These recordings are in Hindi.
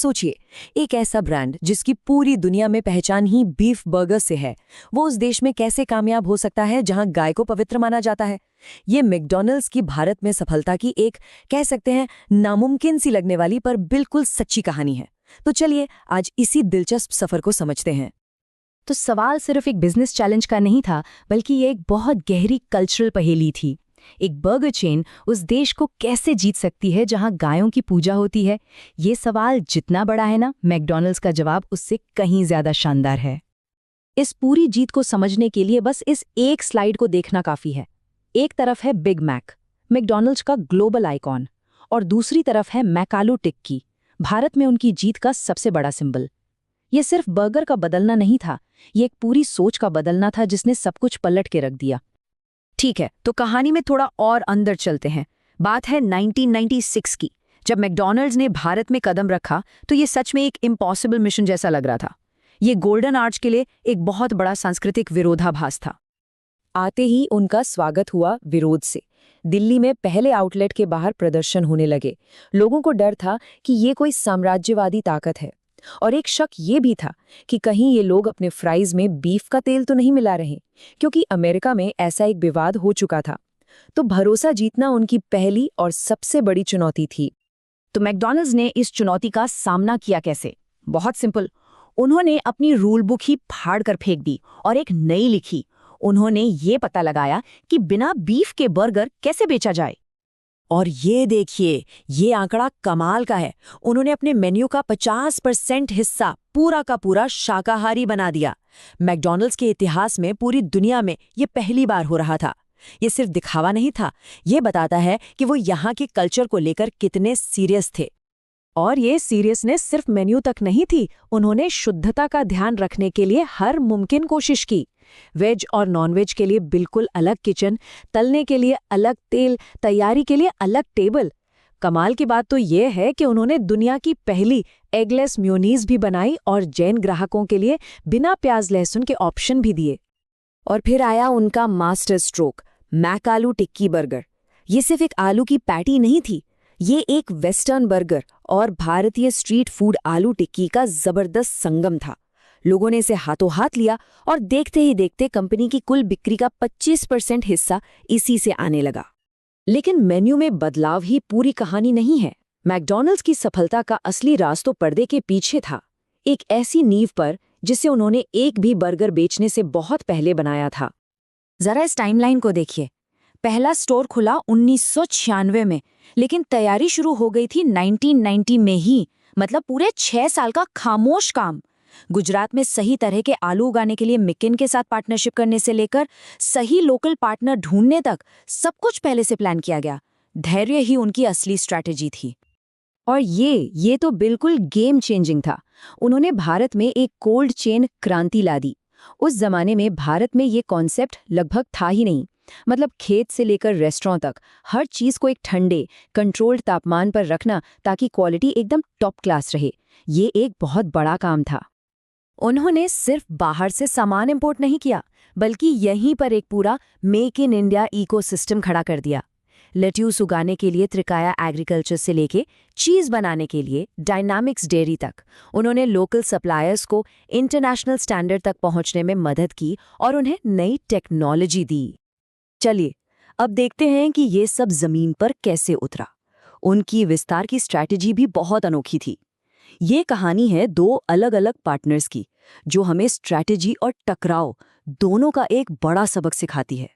सोचिए, एक ऐसा ब्रांड जिसकी पूरी दुनिया में पहचान ही बीफ बर्गर से है, वो उस देश में कैसे कामयाब हो सकता है जहां गाय को पवित्र माना जाता है। ये मैकडॉनल्ड्स की भारत में सफलता की एक, कह सकते हैं, नामुमकिन सी लगने वाली पर बिल्कुल सच्ची कहानी है। तो चलिए आज इसी दिलचस्प सफर को समझते हैं। तो सवाल सिर्फ एक बिजनेस चैलेंज का नहीं था, बल्कि ये एक बहुत गहरी कल्चरल पहेली थी। एक बर्गर चेन उस देश को कैसे जीत सकती है जहां गायों की पूजा होती है? ये सवाल जितना बड़ा है ना, मैकडॉनल्ड्स का जवाब उससे कहीं ज्यादा शानदार है। इस पूरी जीत को समझने के लिए बस इस एक स्लाइड को देखना काफी है। एक तरफ है बिग मैक, मैकडॉनल्ड्स का ग्लोबल आइकॉन, और दूसरी तरफ है मैकालू टिक्की, भारत में उनकी जीत का सबसे बड़ा सिंबल। ये सिर्फ बर्गर का बदलना नहीं था, ये एक पूरी सोच का बदलना था जिसने सब कुछ पलट के रख दिया। ठीक है, तो कहानी में थोड़ा और अंदर चलते हैं। बात है 1996 की। जब मैकडॉनल्ड्स ने भारत में कदम रखा तो ये सच में एक इम्पॉसिबल मिशन जैसा लग रहा था। ये गोल्डन आर्च के लिए एक बहुत बड़ा सांस्कृतिक विरोधाभास था। आते ही उनका स्वागत हुआ विरोध से। दिल्ली में पहले आउटलेट के बाहर प्रदर्शन होने लगे। लोगों को डर था कि ये कोई साम्राज्यवादी ताकत है, और एक शक ये भी था कि कहीं ये लोग अपने फ्राइज में बीफ का तेल तो नहीं मिला रहे, क्योंकि अमेरिका में ऐसा एक विवाद हो चुका था। तो भरोसा जीतना उनकी पहली और सबसे बड़ी चुनौती थी। तो मैकडॉनल्ड्स ने इस चुनौती का सामना किया कैसे? बहुत सिंपल। उन्होंने अपनी रूल बुक ही फाड़ कर फेंक दी और एक नई लिखी। उन्होंने ये पता लगाया कि बिना बीफ के बर्गर कैसे बेचा जाए। और ये देखिए, ये आंकड़ा कमाल का है। उन्होंने अपने मेन्यू का 50% हिस्सा पूरा का पूरा शाकाहारी बना दिया। मैकडॉनल्ड्स के इतिहास में पूरी दुनिया में ये पहली बार हो रहा था। ये सिर्फ दिखावा नहीं था, ये बताता है कि वो यहाँ के कल्चर को लेकर कितने सीरियस थे। और ये सीरियसनेस सिर्फ मेन्यू तक नहीं थी, उन्होंने शुद्धता का ध्यान रखने के लिए हर मुमकिन कोशिश की। वेज और नॉनवेज के लिए बिल्कुल अलग किचन, तलने के लिए अलग तेल, तैयारी के लिए अलग टेबल। कमाल की बात तो ये है कि उन्होंने दुनिया की पहली एगलेस म्योनीज भी बनाई और जैन ग्राहकों के लिए बिना प्याज लहसुन के ऑप्शन भी दिए। और फिर आया उनका मास्टर स्ट्रोक, मैकालू टिक्की बर्गर। ये सिर्फ एक आलू की पैटी नहीं थी, ये एक वेस्टर्न बर्गर और भारतीय स्ट्रीट फूड आलू टिक्की का जबरदस्त संगम था। लोगों ने इसे हाथों हाथ लिया और देखते ही देखते कंपनी की कुल बिक्री का 25% हिस्सा इसी से आने लगा। लेकिन मेन्यू में बदलाव ही पूरी कहानी नहीं है। मैकडॉनल्ड्स की सफलता का असली राज तो पर्दे के पीछे था, एक ऐसी नींव पर जिसे उन्होंने एक भी बर्गर बेचने से बहुत पहले बनाया था। जरा इस टाइमलाइन को देखिए। पहला स्टोर खुला 1996 में, लेकिन तैयारी शुरू हो गई थी 1990 में ही। मतलब पूरे 6 साल का खामोश काम। गुजरात में सही तरह के आलू उगाने के लिए मिकिन के साथ पार्टनरशिप करने से लेकर सही लोकल पार्टनर ढूंढने तक सब कुछ पहले से प्लान किया गया। धैर्य ही उनकी असली स्ट्रैटेजी थी। और ये तो बिल्कुल गेम चेंजिंग था। उन्होंने भारत में एक कोल्ड चेन क्रांति ला दी। उस जमाने में भारत में ये कॉन्सेप्ट लगभग था ही नहीं। मतलब खेत से लेकर रेस्टोरेंट तक हर चीज को एक ठंडे, कंट्रोल्ड तापमान पर रखना ताकि क्वालिटी एकदम टॉप क्लास रहे, ये एक बहुत बड़ा काम था। उन्होंने सिर्फ बाहर से सामान इंपोर्ट नहीं किया, बल्कि यहीं पर एक पूरा मेक इन इंडिया इकोसिस्टम खड़ा कर दिया। लेट्यूस उगाने के लिए त्रिकाया एग्रीकल्चर से लेके चीज बनाने के लिए डायनामिक्स डेयरी तक उन्होंने लोकल सप्लायर्स को इंटरनेशनल स्टैंडर्ड तक पहुंचने में मदद की और उन्हें नई टेक्नोलॉजी दी। चलिए अब देखते हैं कि ये सब जमीन पर कैसे उतरा। उनकी विस्तार की स्ट्रैटेजी भी बहुत अनोखी थी। ये कहानी है दो अलग अलग पार्टनर्स की, जो हमें स्ट्रैटेजी और टकराव दोनों का एक बड़ा सबक सिखाती है।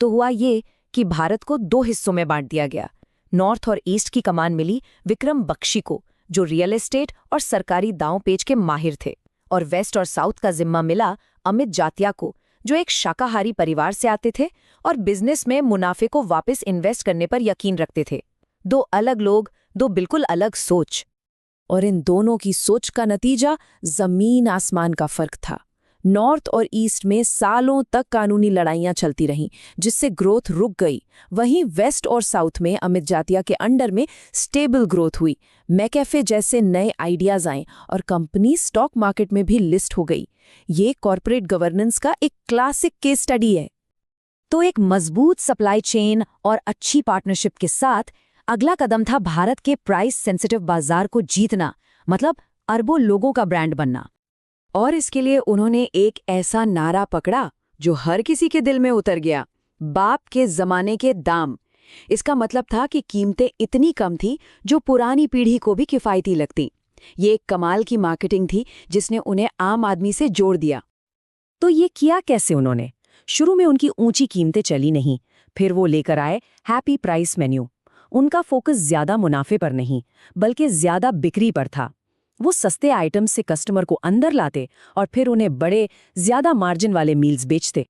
तो हुआ ये कि भारत को 2 हिस्सों में बांट दिया गया। नॉर्थ और ईस्ट की कमान मिली विक्रम बख्शी को, जो रियल एस्टेट और सरकारी दांव पेच के माहिर थे, और वेस्ट और साउथ का जिम्मा मिला अमित जातिया को, जो एक शाकाहारी परिवार से आते थे और बिजनेस में मुनाफे को वापस इन्वेस्ट करने पर यकीन रखते थे। 2 अलग लोग, 2 बिल्कुल अलग सोच। और इन दोनों की सोच का नतीजा जमीन आसमान का फर्क था। नॉर्थ और ईस्ट में सालों तक कानूनी लड़ाइयां चलती रहीं, जिससे ग्रोथ रुक गई। वहीं वेस्ट और साउथ में अमित जातिया के अंडर में स्टेबल ग्रोथ हुई। मैकैफे जैसे नए आइडियाज आए और कंपनी स्टॉक मार्केट में भी लिस्ट हो गई। ये कॉर्पोरेट गवर्नेंस का एक क्लासिक केस स्टडी है। तो एक मजबूत सप्लाई चेन और अच्छी पार्टनरशिप के साथ अगला कदम था भारत के प्राइस सेंसिटिव बाजार को जीतना। मतलब अरबों लोगों का ब्रांड बनना। और इसके लिए उन्होंने एक ऐसा नारा पकड़ा जो हर किसी के दिल में उतर गया, बाप के जमाने के दाम। इसका मतलब था कि कीमतें इतनी कम थी जो पुरानी पीढ़ी को भी किफायती लगती। ये एक कमाल की मार्केटिंग थी जिसने उन्हें आम आदमी से जोड़ दिया। तो ये किया कैसे उन्होंने? शुरू में उनकी ऊंची कीमतें चली नहीं, फिर वो लेकर आए हैप्पी प्राइस मेन्यू। उनका फोकस ज्यादा मुनाफे पर नहीं, बल्कि ज्यादा बिक्री पर था। वो सस्ते आइटम्स से कस्टमर को अंदर लाते और फिर उन्हें बड़े, ज्यादा मार्जिन वाले मील्स बेचते।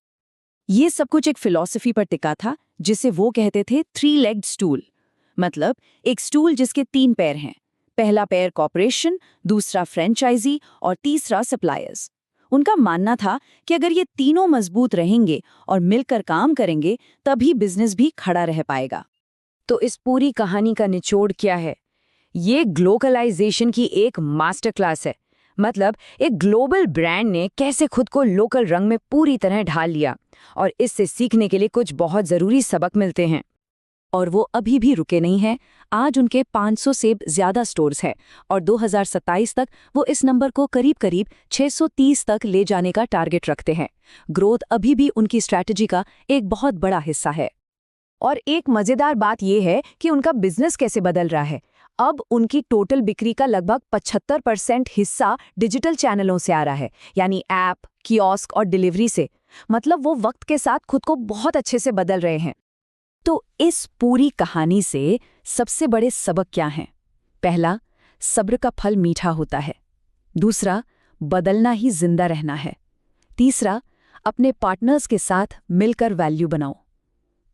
ये सब कुछ एक फिलॉसफी पर टिका था जिसे वो कहते थे 3-legged स्टूल। मतलब एक स्टूल जिसके 3 पैर हैं। पहला पैर कॉर्पोरेशन, दूसरा फ्रेंचाइजी और तीसरा सप्लायर्स। उनका मानना था कि अगर ये तीनों मजबूत रहेंगे और मिलकर काम करेंगे तभी बिजनेस भी खड़ा रह पाएगा। तो इस पूरी कहानी का निचोड़ क्या है? ये ग्लोबलाइजेशन की एक मास्टर क्लास है। मतलब एक ग्लोबल ब्रांड ने कैसे खुद को लोकल रंग में पूरी तरह ढाल लिया, और इससे सीखने के लिए कुछ बहुत जरूरी सबक मिलते हैं। और वो अभी भी रुके नहीं हैं। आज उनके 500 से ज्यादा स्टोर्स हैं और 2027 तक वो इस नंबर को करीब 630 तक ले जाने का टारगेट रखते हैं। ग्रोथ अभी भी उनकी स्ट्रैटेजी का एक बहुत बड़ा हिस्सा है। और एक मजेदार बात यह है कि उनका बिजनेस कैसे बदल रहा है। अब उनकी टोटल बिक्री का लगभग 75% हिस्सा डिजिटल चैनलों से आ रहा है, यानी ऐप, कियोस्क और डिलीवरी से। मतलब वो वक्त के साथ खुद को बहुत अच्छे से बदल रहे हैं। तो इस पूरी कहानी से सबसे बड़े सबक क्या हैं? पहला, सब्र का फल मीठा होता है। दूसरा, बदलना ही जिंदा रहना है। तीसरा, अपने पार्टनर्स के साथ मिलकर वैल्यू बनाओ।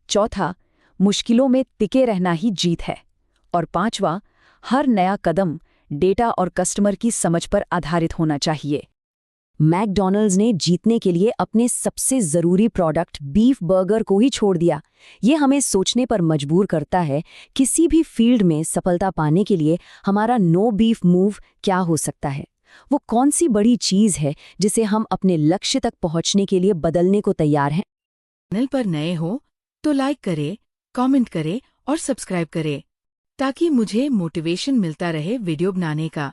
चौथा, मुश्किलों में टिके रहना ही जीत है। और पांचवा, हर नया कदम डेटा और कस्टमर की समझ पर आधारित होना चाहिए। मैकडॉनल्ड्स ने जीतने के लिए अपने सबसे जरूरी प्रोडक्ट बीफ बर्गर को ही छोड़ दिया। ये हमें सोचने पर मजबूर करता है, किसी भी फील्ड में सफलता पाने के लिए हमारा नो बीफ मूव क्या हो सकता है। वो कौन सी बड़ी चीज है जिसे हम अपने लक्ष्य तक पहुंचने के लिए बदलने को तैयार हैं? चैनल पर नए हो तो लाइक करें, कमेंट करें और सब्सक्राइब करें ताकि मुझे मोटिवेशन मिलता रहे वीडियो बनाने का।